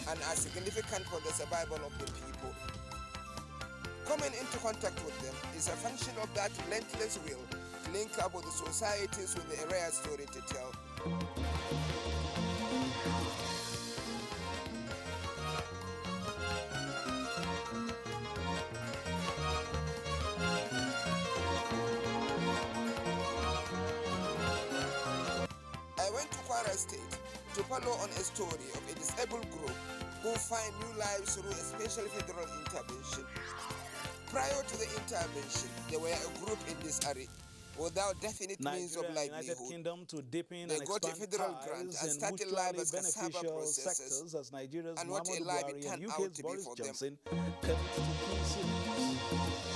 and are significant for the survival of the people. Coming into contact with them is a function of that relentless will to link up with the societies with a rare story to tell. I went to Kwara State to follow on a story of a disabled group who find new lives through a special federal intervention. Prior to the intervention, there were a group in this area without definite means of livelihood. United Kingdom to deepen they and got a expand federal ties grant and in started live mutually as cassava beneficial processors, sectors as Nigeria's and what a Muhammadu life it Buhari turned and out UK's to be Boris for them. Johnson commit to key cities.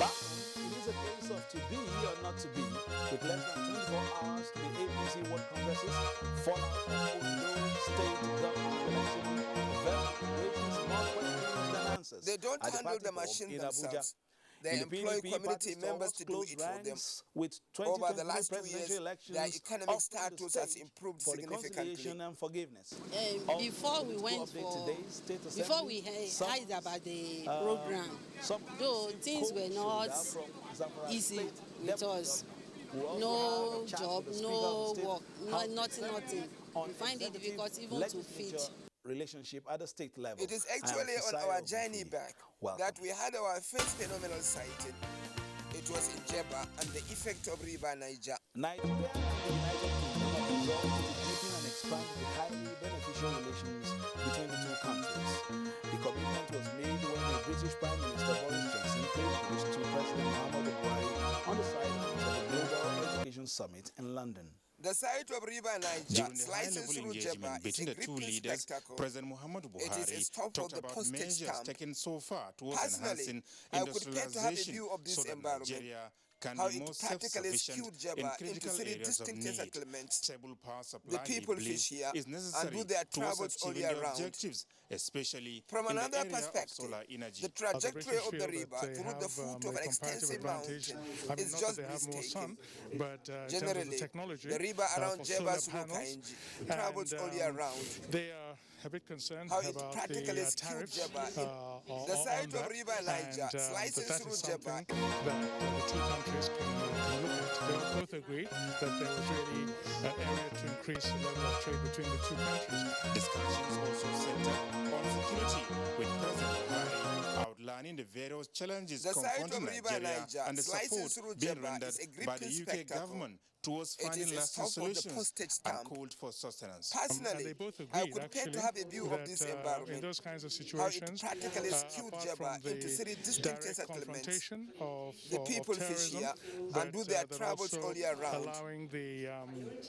But it is a case of to be or not to be, with less than 24 hours to the APC World Congresses, fallout of Ondo State government election, raises more questions than answers. They don't at handle the party machine in themselves. Abuja. They In employ the PDP, community members to do it for them. With Over the 2023 last 2 presidential years, elections, their economic status has improved for significantly. reconciliation and forgiveness. Before we went before we heard about the program, though things were not easy with us. No job, no work, nothing. We find it difficult even to feed. Relationship at the state level. It is actually on our journey back that we had our first phenomenal sighting. It was in Jebba and the effect of River Niger. Nigeria and the United Kingdom have resolved to deepen and expand the highly beneficial relations between the two countries. The commitment was made when the British Prime Minister Boris Johnson paid host to President Muhammadu Buhari on the sidelines of the Global Education Summit in London. The sight of River Niger slicing through Jebba between the two leaders, President Muhammadu Buhari talked about measures taken so far towards enhancing industrialization so that Nigeria can be more self-sufficient in critical areas of need. Stable power supply, he believes, is necessary towards achieving the objectives, especially from in another the area of perspective, solar energy. the trajectory of the river through the foot of an extensive mountain is just breathtaking. Generally, the river around Jebba's Rukainji travels all year round. They are a bit concerned how it about practically the skewed tariffs, Jebba. The sight of River Niger slicing through Jebba. The two countries can look at. They both agree that there was really an area to increase the level of trade between the two countries. Discussions also centered on security, with President Buhari outlining the various challenges confronting Nigeria and the support being rendered by the UK government towards finding lasting solutions and called for sustenance. Personally, I could pay to have a view of this environment, in those kinds of situations, how it practically skewed Jebba into three distinct settlements. The people fish here and do their travels all year round.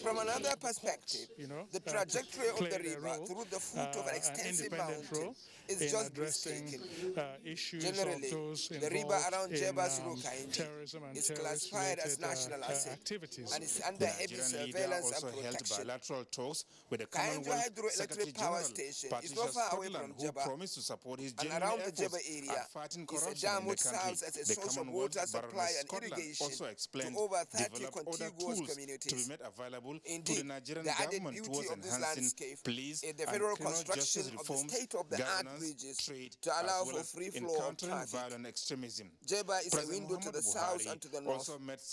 From another perspective, the trajectory of the river through the foot of an extensive mountain is just breathtaking. Generally, the river around Jebba's Rukainji is classified as national asset and is under heavy surveillance and protection. Bilateral talks with the Commonwealth Hydroelectric Power Station is not far away from Jebba, promised to support his and around the Jebba area is a dam which serves as a source of water supply and irrigation to over 30 contiguous communities. To be made available Indeed, to the Nigerian the added government beauty towards of this enhancing landscape police is the federal and construction of the state-of-the-art bridges to allow for free flow of traffic. Violent extremism. Jebba is a window to the south and to the north.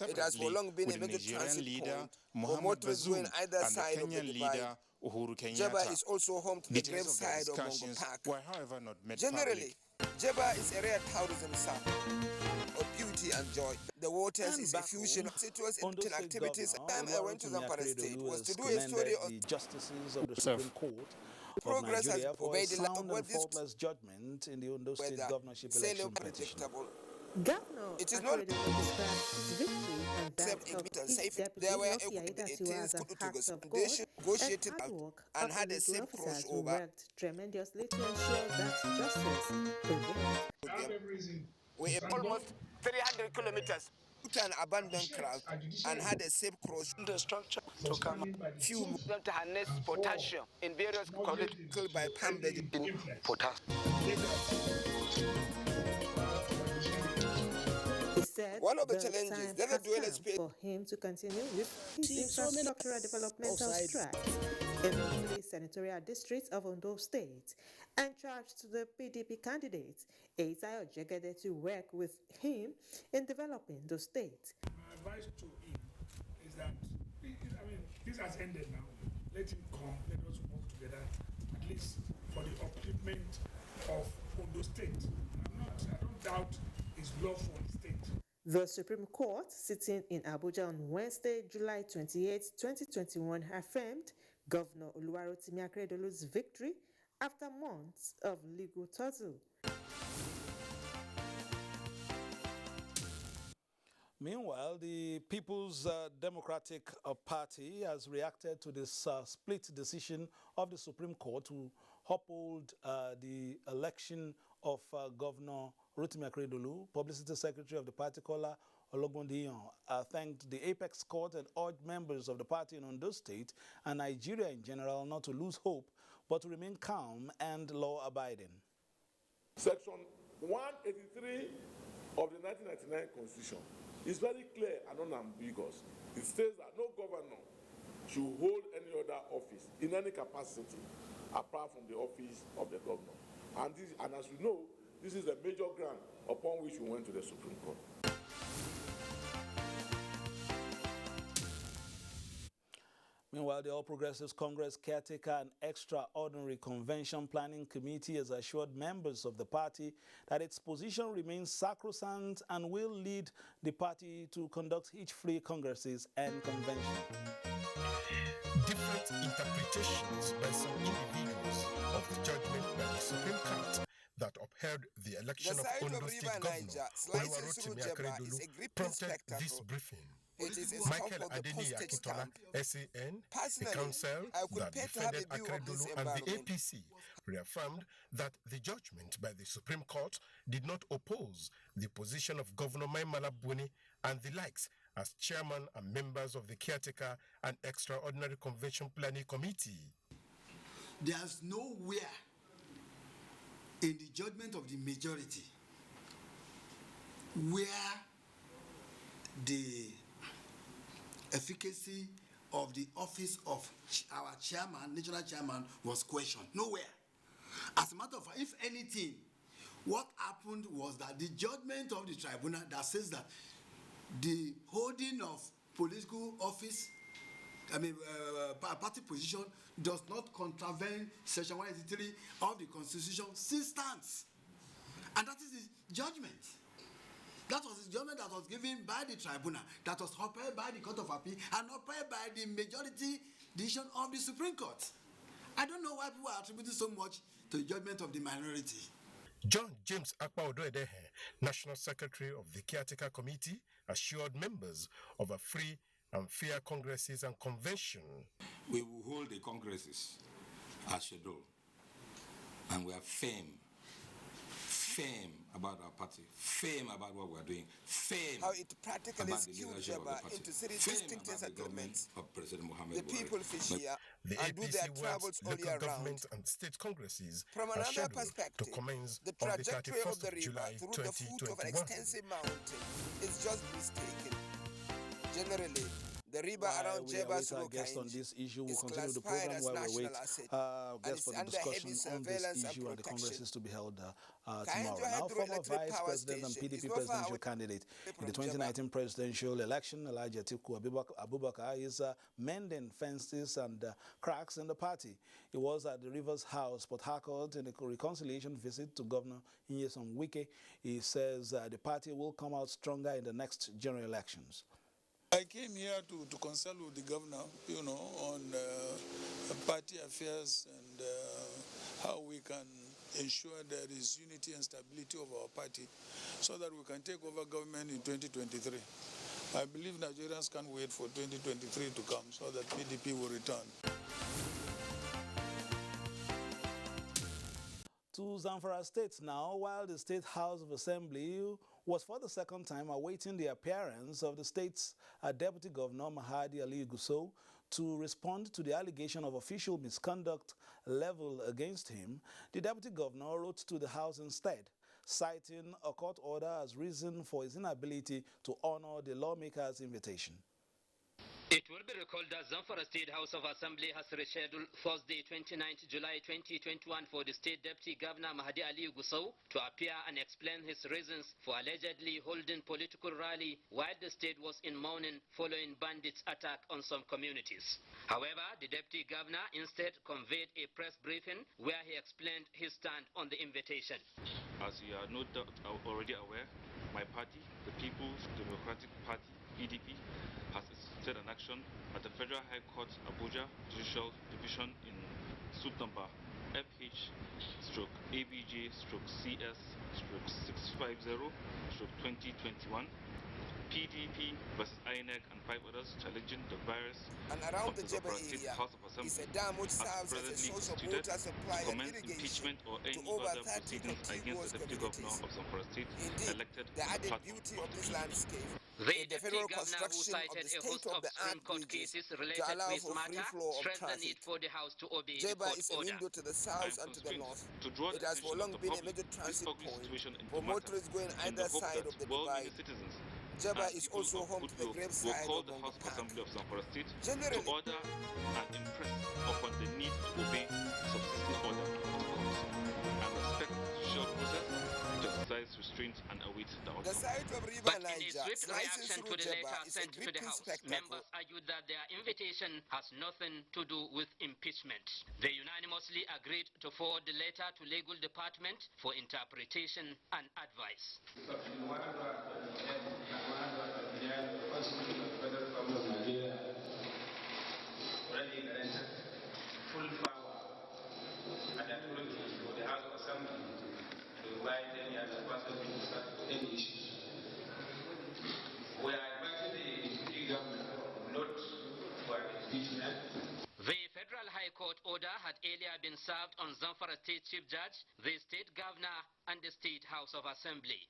It has for long been a major transit point for motorists going either side of the divide. Jebba is also home to the graveside of Bongo Park. However, not made Generally, Jebba is a rare tourism site of beauty and joy. The waters is a fusion of situations and activities. The time I went to Zamfara State was to do a story on the justices of the Supreme Court. Progress has obeyed the sound and faultless judgment in the Ondo State governorship election petition. Governor it is not described his victory and that of his deputy there were Nokia that he was an act of God negotiated and hard work and had a of safe officers who crossover. worked tremendously to ensure that justice prevailed. We have almost 300 kilometers to an abandoned craft and had a safe cross. The structure to come few them to harness potassium in various collected by palm potassium. He said one of the challenges that the dual space for him to continue with his infrastructural developmental tracks. in the 3 senatorial districts of Ondo State and charged the PDP candidate, Eitai Ojegede, to work with him in developing the state. My advice to him is that, this has ended now. Let him come, let us work together, at least for the upliftment of Ondo State. I don't doubt his love for the state. The Supreme Court, sitting in Abuja on Wednesday, July 28, 2021, affirmed Governor Oluwarotimi Akeredolu's victory after months of legal tussle. Meanwhile, the People's Democratic Party has reacted to this split decision of the Supreme Court to uphold the election of Governor Rotimi Akeredolu. Publicity Secretary of the party, Kola Ologundiyan, thanked the Apex Court and urged members of the party in Ondo State and Nigeria in general not to lose hope, but to remain calm and law-abiding. Section 183 of the 1999 Constitution is very clear and unambiguous. It states that no governor should hold any other office in any capacity apart from the office of the governor. And as you know, this is a major ground upon which we went to the Supreme Court. Meanwhile, the All Progressives Congress Caretaker and Extraordinary Convention Planning Committee has assured members of the party that its position remains sacrosanct and will lead the party to conduct each free congresses and convention. Different interpretations by some individuals of the judgment by the Supreme Court that upheld the election of Ondo State Governor Oluwarotimi Akeredolu prompted this briefing. Michael Adeni Akintola, SAN, the council that defended Akeredolu and the APC, reaffirmed that the judgment by the Supreme Court did not oppose the position of Governor Mai Mala Buni and the likes as chairman and members of the Caretaker and Extraordinary Convention Planning Committee. There's nowhere in the judgment of the majority where the efficacy of the office of our chairman, national chairman, was questioned. Nowhere. As a matter of fact, if anything, what happened was that the judgment of the tribunal that says that the holding of political office, party position, does not contravene Section 183 of the Constitution still stands. And that is the judgment. That was the judgment that was given by the tribunal, that was upheld by the Court of Appeal, and upheld by the majority decision of the Supreme Court. I don't know why people are attributing so much to the judgment of the minority. John James Akpa-Odoedehe, National Secretary of the Caretaker Committee, assured members of a free and fair congresses and convention. We will hold the congresses as scheduled, and we are firm about our party, firm about what we're doing, firm how it practically skewed Jabba into city distinct settlements. The people fish here and do their travels all year round. And state congresses from another perspective, to commence the trajectory of the river 31st through the foot of an extensive mountain is just breathtaking. Generally, the river around Jeba's on this issue. We'll continue the program while we wait guests for the discussion on this issue and the Congress is to be held tomorrow. Now, former Vice President and PDP presidential candidate in the 2019 presidential election, Elijah Atiku Abubakar, is mending fences and cracks in the party. He was at the Rivers House, Port Harcourt, in a reconciliation visit to Governor Nyesom Wike. He says the party will come out stronger in the next general elections. I came here to consult with the governor, on party affairs and how we can ensure there is unity and stability of our party so that we can take over government in 2023. I believe Nigerians can't wait for 2023 to come so that PDP will return. To Zamfara State now, while the State House of Assembly was for the second time awaiting the appearance of the state's Deputy Governor Mahadi Ali Gusau to respond to the allegation of official misconduct leveled against him, the Deputy Governor wrote to the House instead, citing a court order as reason for his inability to honor the lawmaker's invitation. It It will be recalled that Zamfara State House of Assembly has rescheduled Thursday, 29th July 2021 for the State Deputy Governor Mahdi Ali Gusau to appear and explain his reasons for allegedly holding political rally while the state was in mourning following bandits' attack on some communities. However, the Deputy Governor instead conveyed a press briefing where he explained his stand on the invitation. As you are no doubt already aware, my party, the People's Democratic Party, PDP, has instituted an action at the Federal High Court, Abuja Judicial Division in suit number FH/ABJ/CS/650/2021, PDP versus INEC and 5 others challenging the virus and around the Zamfara Jebba State area House of Assembly is a dam which serves as a source of water supply and irrigation or any to over other 30 proceedings against the Deputy Governor of Zamfara State elected the on added platform. beauty of this landscape The the federal construction of the state-of-the-art bridges to allow for free flow of traffic. Jebba is a window to the south and to the north. It has for long been a major transit point for motorists going either side of the divide. Jebba is also home to the graveside of the Park. Generally, to order and impress upon the need to obey subsisting order and respect social process to exercise restraint and await the outcome. the site of River Niger, slicing through Jebba, is a gripping spectacle. Members argued that their invitation has nothing to do with impeachment. They unanimously agreed to forward the letter to legal department for interpretation and advice. Already granted full power and authority for the House of Assembly to invite any other person to discuss any issues. We are inviting the Deputy Governor not for impeachment. The Federal High Court order had earlier been served on Zamfara State Chief Judge, the State Governor, and the State House of Assembly.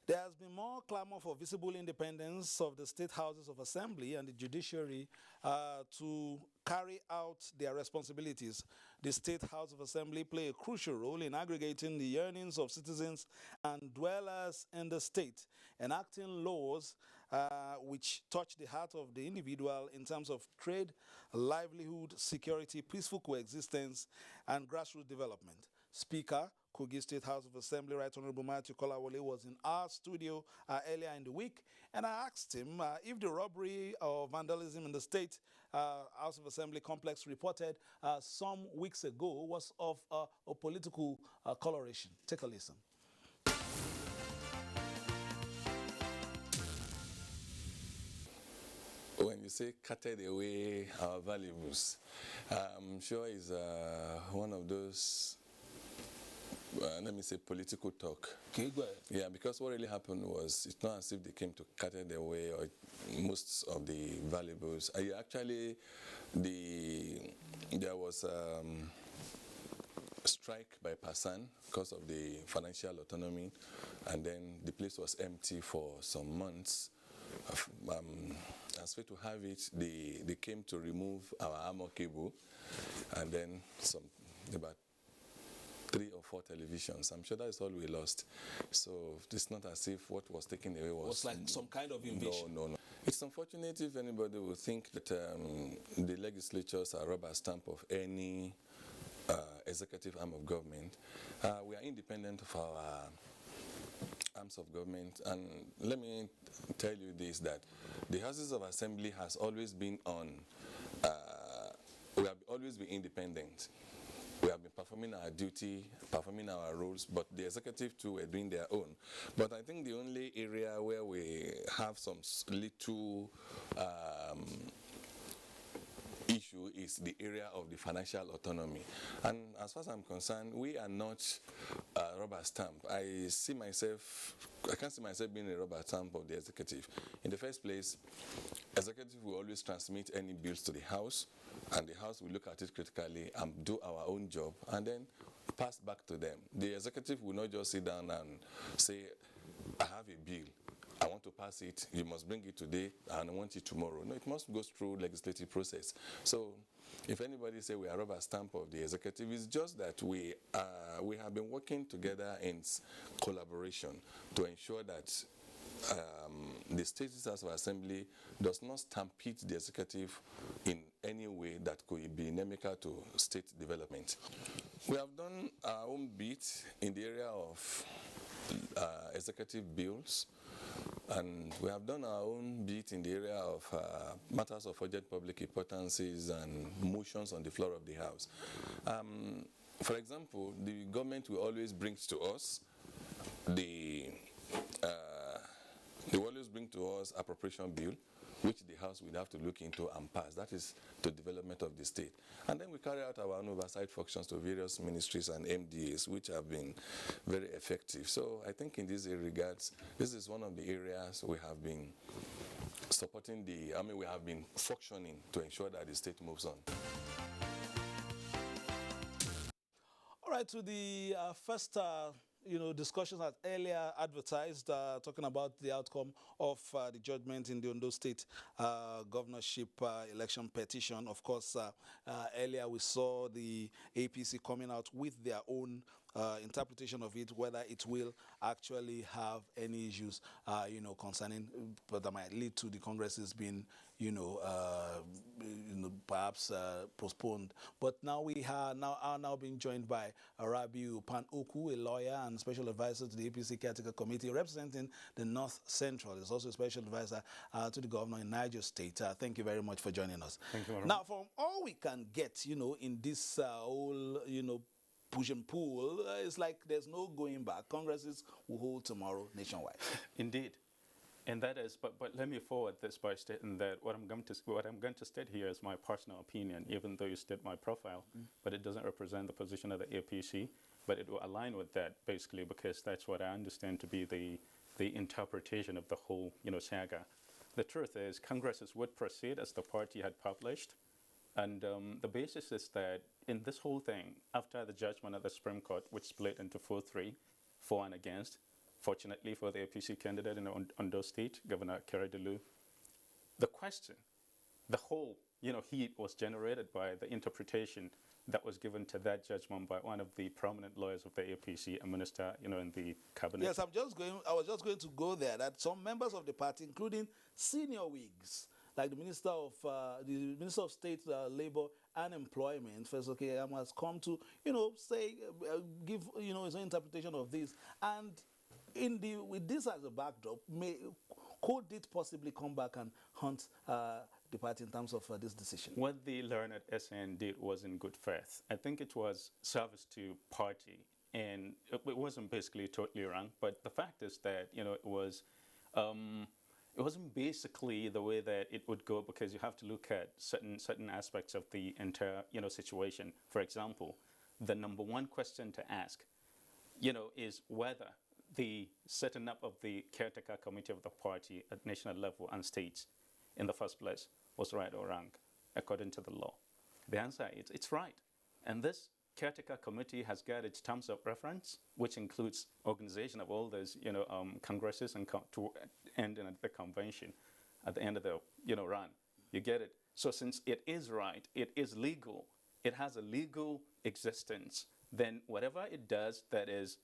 There has been more clamor for visible independence of the state houses of assembly and the judiciary to carry out their responsibilities. The State House of Assembly play a crucial role in aggregating the yearnings of citizens and dwellers in the state, enacting laws which touch the heart of the individual in terms of trade, livelihood, security, peaceful coexistence, and grassroots development. Speaker, Kogi State House of Assembly, Right Honorable Matthew Kolawole, was in our studio earlier in the week, and I asked him if the robbery or vandalism in the State House of Assembly complex reported some weeks ago was of a political coloration. Take a listen. When you say carted away our valuables, I'm sure it's one of those let me say political talk. Okay, go ahead. Yeah, because what really happened was it's not as if they came to carted away or most of the valuables. Actually, there was a strike by Pasan because of the financial autonomy, and then the place was empty for some months. As way to have it, they came to remove our armor cable, and then about 3 or 4 televisions. I'm sure that's all we lost. So it's not as if what was taken away was like some kind of invasion. No. It's unfortunate if anybody will think that the legislatures are rubber stamp of any executive arm of government. We are independent of our arms of government, and let me tell you this, that the Houses of Assembly has always been we have always been independent. We have been performing our duty, performing our roles, but the executive too were doing their own. But I think the only area where we have some little issue is the area of the financial autonomy. And as far as I'm concerned, we are not a rubber stamp. I can't see myself being a rubber stamp of the executive. In the first place, executive will always transmit any bills to the House, and the House will look at it critically and do our own job, and then pass back to them. The executive will not just sit down and say, I have a bill, I want to pass it, you must bring it today, and I want it tomorrow. No, it must go through legislative process. So if anybody say we are rubber stamp of the executive, it's just that we have been working together in collaboration to ensure that the State House of Assembly does not stampede the executive in any way that could be inimical to state development. We have done our own bit in the area of executive bills, and we have done our own bit in the area of matters of urgent public importances and motions on the floor of the House. For example, the government will always bring to us they will always bring to us appropriation bill, which the House will have to look into and pass. That is the development of the state. And then we carry out our own oversight functions to various ministries and MDAs, which have been very effective. So I think in these regards, this is one of the areas we have been supporting we have been functioning to ensure that the state moves on. All right, to the first discussions as earlier advertised, talking about the outcome of the judgment in the Ondo State governorship election petition. Of course, earlier we saw the APC coming out with their own interpretation of it, whether it will actually have any issues, concerning, but that might lead to the Congress's being, perhaps postponed. But now we are now being joined by Rabiu Pan-Oku, a lawyer and special advisor to the APC Caretaker Committee representing the North Central. He's also a special advisor to the governor in Niger State. Thank you very much for joining us. Thank you very much. Now, from all we can get, in this whole, push and pull, it's like there's no going back. Congresses will hold tomorrow nationwide. Indeed. And that is, but let me forward this by stating that what I'm going to state here is my personal opinion, even though you state my profile, but it doesn't represent the position of the APC, but it will align with that basically because that's what I understand to be the interpretation of the whole, saga. The truth is, Congresses would proceed as the party had published, and the basis is that in this whole thing, after the judgment of the Supreme Court, which split into 4-3, for and against. Fortunately for the APC candidate in Ondo State, Governor Keredolu, the question, the whole, heat was generated by the interpretation that was given to that judgment by one of the prominent lawyers of the APC, a minister, in the cabinet. Yes, I was just going to go there, that some members of the party, including senior Whigs, like the Minister of State, Labor and Employment, First Okeyama, has come to, say, give, his own interpretation of this. And with this as a backdrop, could it possibly come back and haunt the party in terms of this decision? What the learned SN did was in good faith. I think it was service to party, and it wasn't basically totally wrong. But the fact is that it wasn't basically the way that it would go, because you have to look at certain aspects of the entire situation. For example, the number one question to ask, is whether the setting up of the caretaker committee of the party at national level and states in the first place was right or wrong according to the law. The answer is it's right. And this caretaker committee has got its terms of reference, which includes organization of all those, congresses and to end in the convention at the end of the, run. You get it? So since it is right, it is legal, it has a legal existence, then whatever it does that is,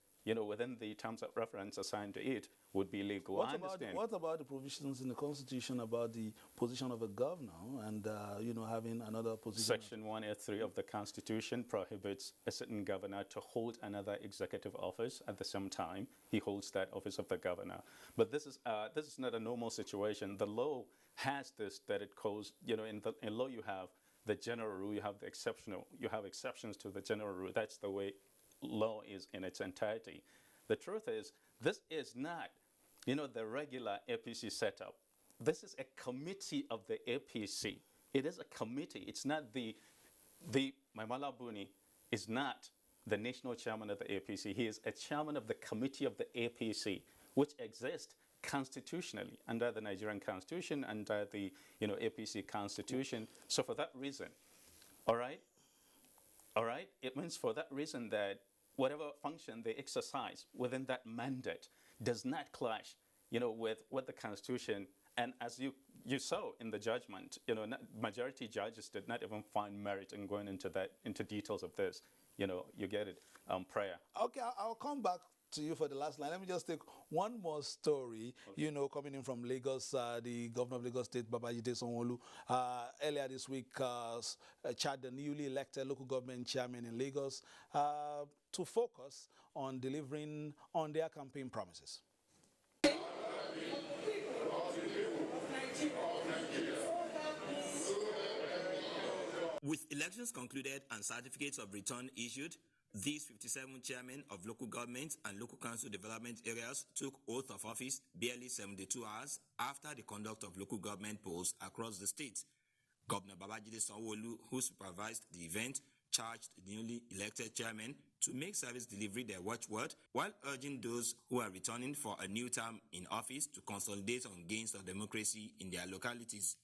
within the terms of reference assigned to it would be legal. What about the provisions in the Constitution about the position of a governor and, having another position? Section 183 of the Constitution prohibits a certain governor to hold another executive office at the same time he holds that office of the governor. But this is not a normal situation. The law has this, that it calls, in law you have the general rule, you have the exceptional, you have exceptions to the general rule. That's the way law is in its entirety. The truth is, this is not, the regular APC setup. This is a committee of the APC. It is a committee. It's not Maimala Buni is not the national chairman of the APC. He is a chairman of the committee of the APC, which exists constitutionally under the Nigerian Constitution, under the, APC Constitution. So for that reason, all right, it means for that reason that whatever function they exercise within that mandate does not clash, with what the Constitution, and as you saw in the judgment, majority judges did not even find merit in going into details of this. You get it, prior. Okay, I'll come back to you for the last line. Let me just take one more story, okay. Coming in from Lagos. The governor of Lagos State, Babajide Sanwo-Olu, earlier this week charged the newly elected local government chairman in Lagos to focus on delivering on their campaign promises. With elections concluded and certificates of return issued, these 57 chairmen of local government and local council development areas took oath of office barely 72 hours after the conduct of local government polls across the state. Governor Babajide Sanwo-Olu, who supervised the event, charged the newly elected chairmen to make service delivery their watchword, while urging those who are returning for a new term in office to consolidate on gains of democracy in their localities.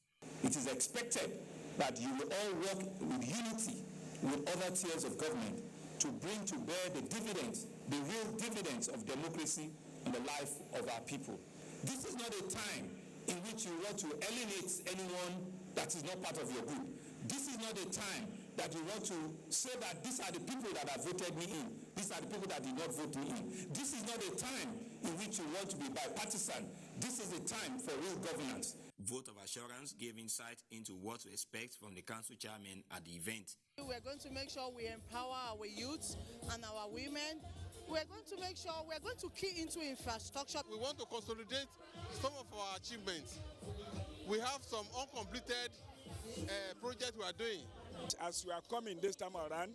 It is expected that you will all work with unity with other tiers of government to bring to bear the dividends, the real dividends of democracy in the life of our people. This is not a time in which you want to alienate anyone that is not part of your group. This is not a time that you want to say that these are the people that have voted me in. These are the people that did not vote me in. This is not a time in which you want to be bipartisan. This is a time for real governance. Vote of assurance gave insight into what to expect from the council chairman at the event. We're going to make sure we empower our youths and our women. We're going to make sure we're going to key into infrastructure. We want to consolidate some of our achievements. We have some uncompleted projects we are doing. As we are coming this time around,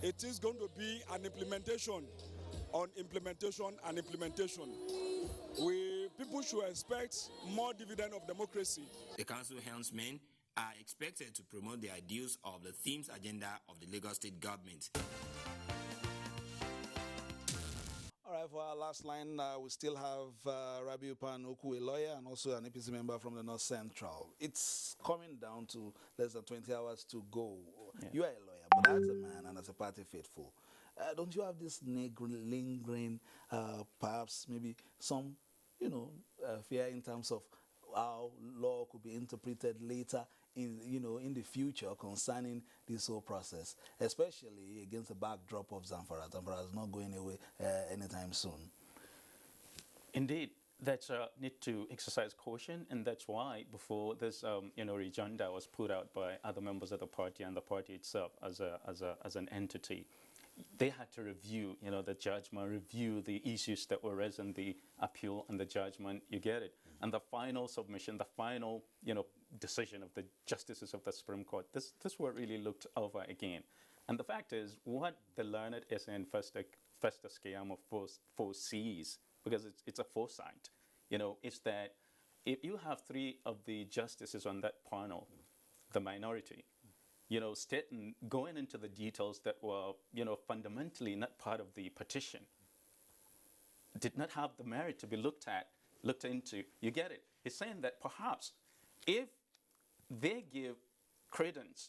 it is going to be an implementation on implementation and implementation. People should expect more dividend of democracy. The council helmsmen are expected to promote the ideals of the themes agenda of the Lagos State government. All right, for our last line, we still have Rabiu Panoku, a lawyer and also an APC member from the North Central. It's coming down to less than 20 hours to go. Yeah. You are a lawyer, but as a man and as a party faithful, don't you have this lingering, perhaps maybe some, fear in terms of how law could be interpreted later in the future concerning this whole process, especially against the backdrop of Zamfara. Zamfara is not going away anytime soon. Indeed, that's need to exercise caution, and that's why before this, agenda was put out by other members of the party and the party itself as an entity, they had to review, the judgment, review the issues that were raised in the appeal and the judgment. You get it. And the final submission, the final, decision of the justices of the Supreme Court, this were really looked over again. And the fact is, what the learned SN Festus Keyamo foresees, because it's a foresight, is that if you have three of the justices on that panel, the minority, going into the details that were, fundamentally not part of the petition, did not have the merit to be looked into. You get it? He's saying that perhaps if they give credence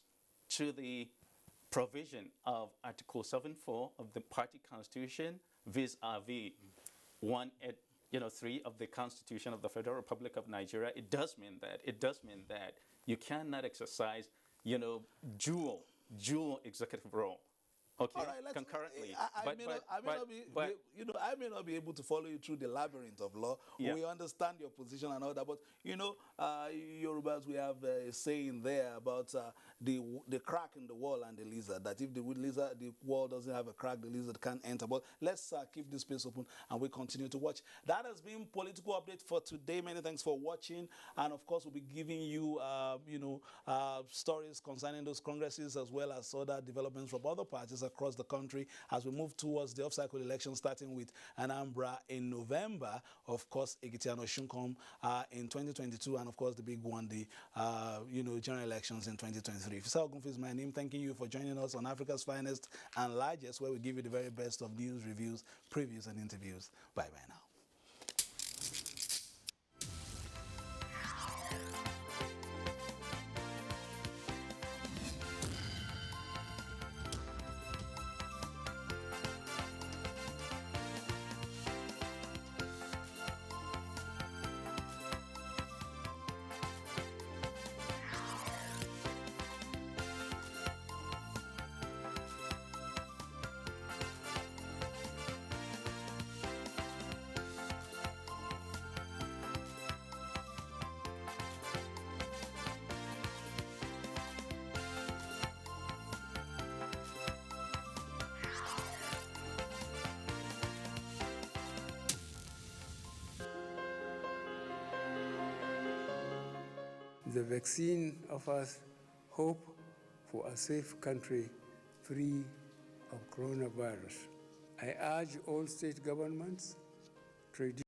to the provision of Article 7.4 of the party constitution vis-a-vis 183 of the Constitution of the Federal Republic of Nigeria, it does mean that you cannot exercise dual executive role. Okay, all right, concurrently. I may not be able to follow you through the labyrinth of law. Yeah. We understand your position and all that, but Yorubas, we have a saying there about the crack in the wall and the lizard. That if the wall doesn't have a crack, the lizard can't enter. But let's keep this space open and we continue to watch. That has been Political Update for today. Many thanks for watching, and of course we'll be giving you stories concerning those congresses as well as other developments from other parties across the country as we move towards the off-cycle election, starting with Anambra in November, of course Ekiti and Oshun in 2022, and of course the big one, the general elections in 2023. Fisa Ogunfi is my name. Thanking you for joining us on Africa's finest and largest, where we give you the very best of news, reviews, previews, and interviews. Bye-bye now. The vaccine offers hope for a safe country free of coronavirus. I urge all state governments, trade